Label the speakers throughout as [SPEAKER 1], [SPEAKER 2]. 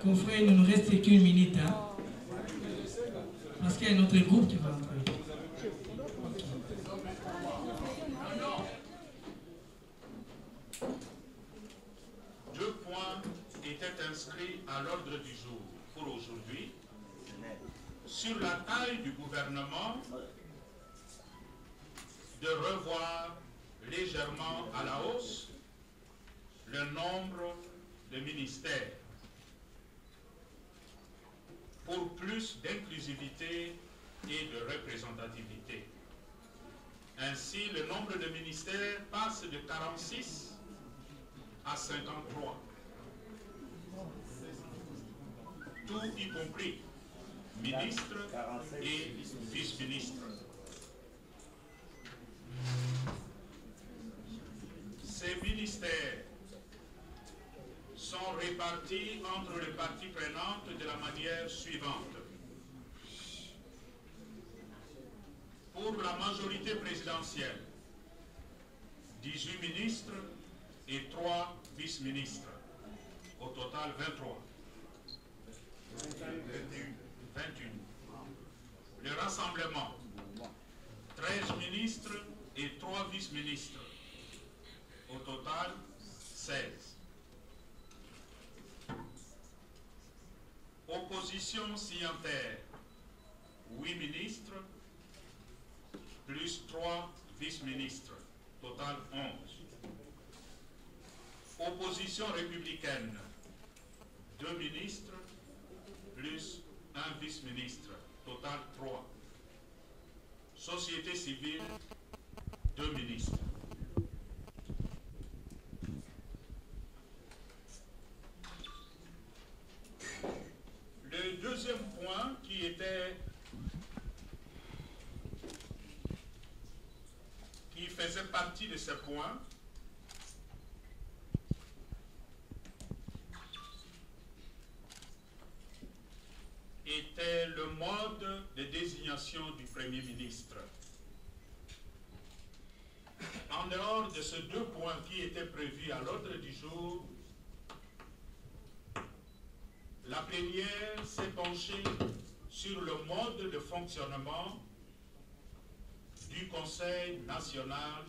[SPEAKER 1] Confrères, il ne nous reste qu'une minute, hein, parce qu'il y a un autre groupe qui va entrer.
[SPEAKER 2] Deux points étaient inscrits à l'ordre du jour pour aujourd'hui. Sur la taille du gouvernement, de revoir légèrement à la hausse le nombre de ministères pour plus d'inclusivité et de représentativité. Ainsi, le nombre de ministères passe de 46 à 53. Tout y compris ministres et vice-ministres. Ces ministères sont répartis entre les parties prenantes de la manière suivante. Pour la majorité présidentielle, 18 ministres et 3 vice-ministres. Au total, 23. 21. Le Rassemblement, 13 ministres et 3 vice-ministres. Au total, 16. Opposition signataire, 8 ministres, plus 3 vice-ministres, total 11. Opposition républicaine, 2 ministres, plus 1 vice-ministre, total 3. Société civile, 2 ministres. Le deuxième point qui faisait partie de ce point, était le mode de désignation du Premier ministre. En dehors de ces deux points qui étaient prévus à l'ordre du jour, la plénière s'est penchée sur le mode de fonctionnement du Conseil national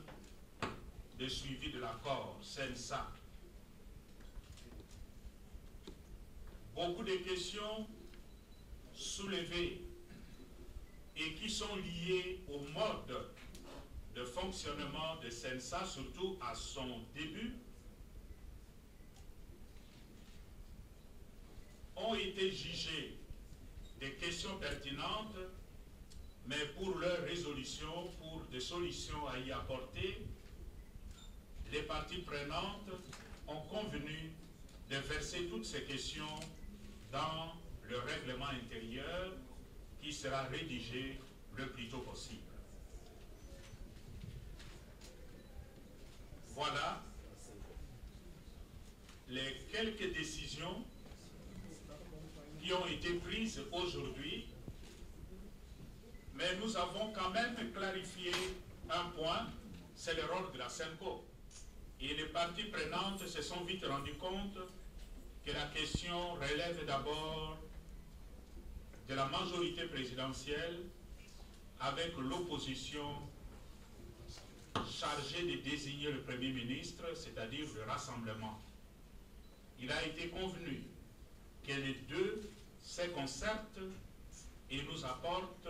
[SPEAKER 2] de suivi de l'accord, CNSA. Beaucoup de questions soulevées et qui sont liées au mode de fonctionnement de CNSA, surtout à son début, ont été jugées des questions pertinentes, mais pour leur résolution, pour des solutions à y apporter, les parties prenantes ont convenu de verser toutes ces questions dans le règlement intérieur qui sera rédigé le plus tôt possible. Voilà les quelques décisions qui ont été prises aujourd'hui, mais nous avons quand même clarifié un point, c'est le rôle de la SENCO. Et les parties prenantes se sont vite rendues compte que la question relève d'abord de la majorité présidentielle avec l'opposition chargée de désigner le Premier ministre, c'est-à-dire le Rassemblement. Il a été convenu que les deux se concertent et nous apportent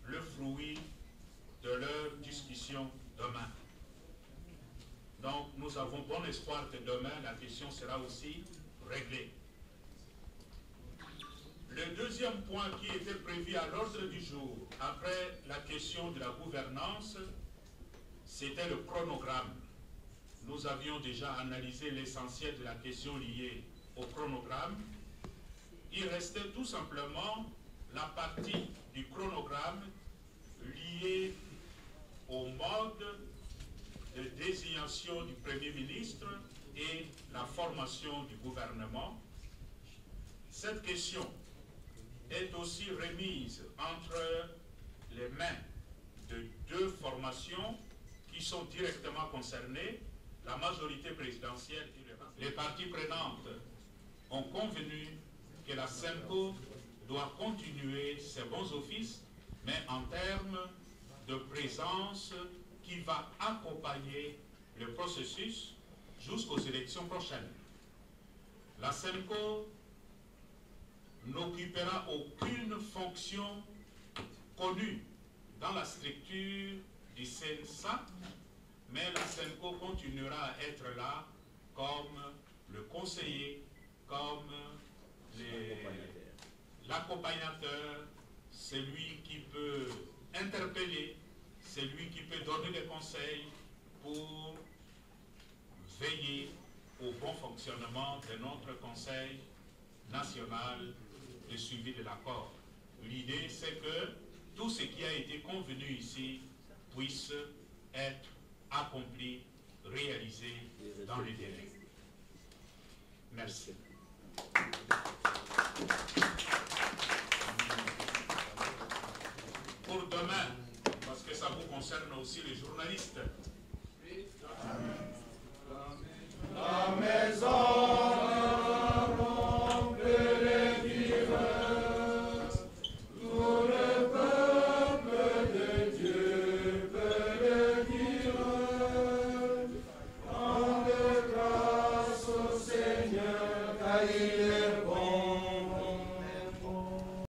[SPEAKER 2] le fruit avons bon espoir que demain, la question sera aussi réglée. Le deuxième point qui était prévu à l'ordre du jour, après la question de la gouvernance, c'était le chronogramme. Nous avions déjà analysé l'essentiel de la question liée au chronogramme. Il restait tout simplement la partie du chronogramme liée au mode de désignation du Premier ministre et la formation du gouvernement. Cette question est aussi remise entre les mains de deux formations qui sont directement concernées, la majorité présidentielle et le reste. Les parties prenantes ont convenu que la SEMCO doit continuer ses bons offices, mais en termes de présence qui va accompagner le processus jusqu'aux élections prochaines. La SEMCO n'occupera aucune fonction connue dans la structure du CNSA, mais la SEMCO continuera à être là comme le conseiller, comme l'accompagnateur, celui qui peut interpeller, celui qui peut donner des conseils pour veiller au bon fonctionnement de notre Conseil national de suivi de l'accord. L'idée, c'est que tout ce qui a été convenu ici puisse être accompli, réalisé dans les délais. Merci. Pour demain, parce que ça vous concerne aussi les journalistes.